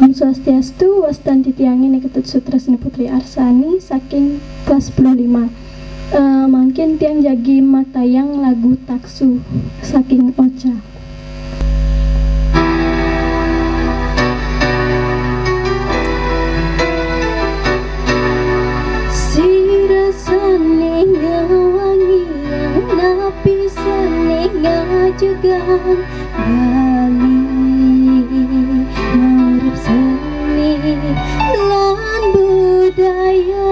Om Swastiastu, wastan titiangi Ketut Sutra Seni Putri Arsani saking kelas 15. Mungkin tiang jagi matayang lagu taksu saking Ocha. Sirasane ngawangi yang napisane ngajegan bali marep seni lan budaya.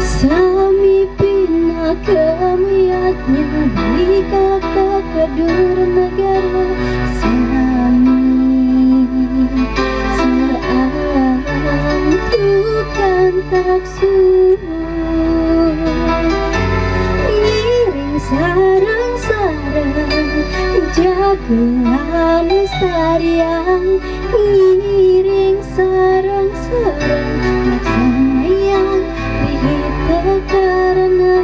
Sami pina kemiatnya beli kakak kedur negara. Sami seantukan taksu ngiring sarang-sarang jagean lestarian, ngiring sarang-sarang laksanayan rihita karena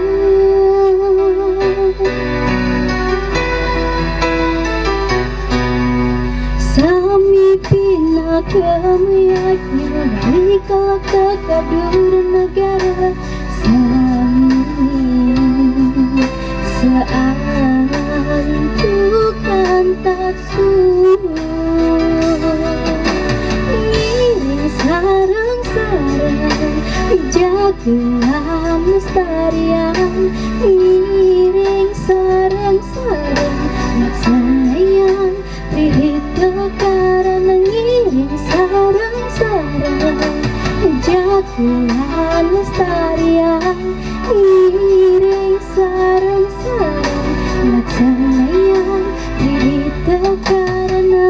sami pina kemiatnya balik kakak kadur negara. Sami seantukan taksu ngiring sarang-sarang jagean lestarian, ngiring sarang-sarang laksanayan rihita karena ngiring sarang-sarang jagean lestarian, ngiring sarang-sarang laksanayan rihita karena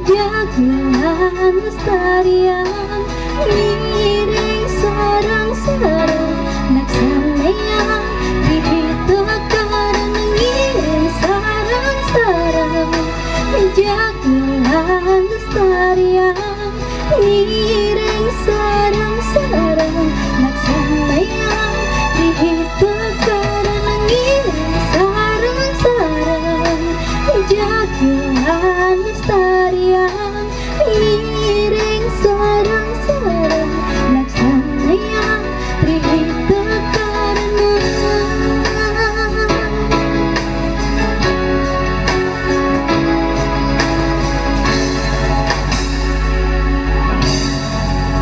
jagean lestarian, ngiring sarang-sarang laksanayan rihita karena ngiring sarang-sarang jagean lestarian, ngiring sarang-sarang laksanayan rihita karena ngiring sarang-sarang jagean lestarian, ngiring sarang-sarang laksanayan rihita karena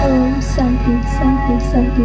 Om Santi Santi Santi.